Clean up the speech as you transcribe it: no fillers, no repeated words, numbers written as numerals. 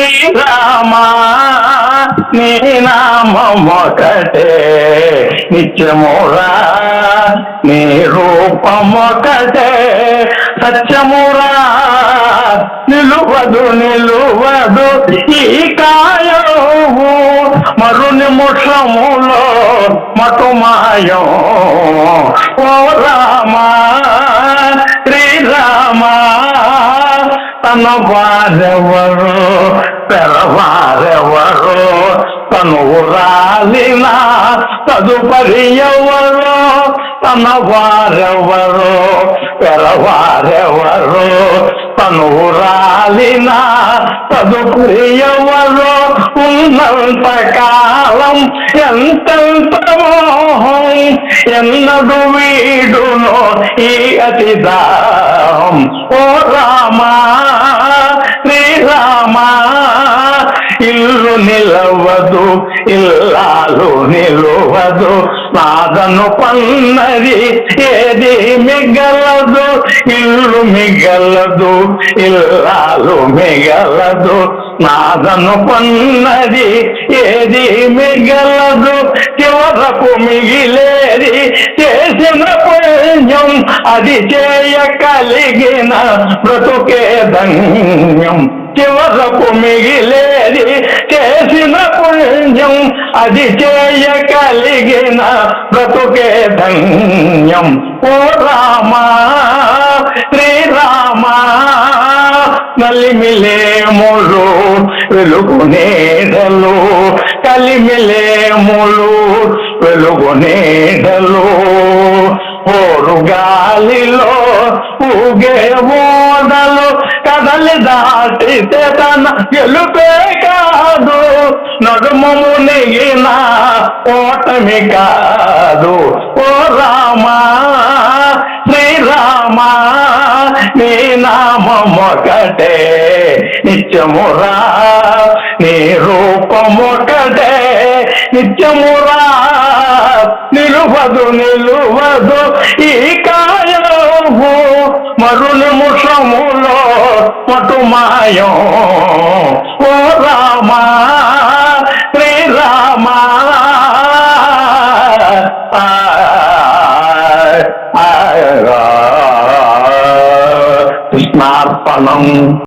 శ్రీరామా నీ నామమొకటే నిత్యమురా నీ రూపమొకటే సత్యమురా నిలువదు ఈ కాయము మరు నిమిషములో మటుమాయం ఓ రామా శ్రీరామా తన వారెవరు పెరవారెవరు తనువు రాలిన తదుపరి ఎవరు తన వారెవరు పెరవారెవరు తనువు రాలిన తదుపరి ఎవరు ఉన్నంత కాలం ఎంతెంత మోహం ఎన్నడు వీడును ఈ అతిదాం ఓ రామా శ్రీరామా ఇల్లు నిలవదు ఇల్లాలు నిలువదు నాదను పన్నది ఏది మిగలదు ఇల్లు మిగలదు ఇల్లాలు మిగలదు నాదను పన్నది ఏది మిగలదు చివరకు మిగిలేది చేసిన పుణ్యం అది చేయగలిగిన బ్రతుకే ధన్యం చివరకు మిగిలేది చేసిన పుణ్యం అది చేయగలిగిన బ్రతుకే ధన్యం ఓ రామా శ్రీరామా కలిమిలేములు వెలుగు నీడలు కలిమిలేములు వెలుగు నీడలు ఓరు గాలిలో ఊగే ఓడలు కదలి దాటితే తన గెలుపే కాదు నడుము మునిగిన ఓటమి కాదు ఓ రామా శ్రీరామా నీ నామమొకటే నిత్యమురా నీ రూపమొకటే నిత్యమురా నిలువదు ఈ కాయము మరు నిమిషములో మటుమాయం ఓ రామా శ్రీరామా కృష్ణార్పణం.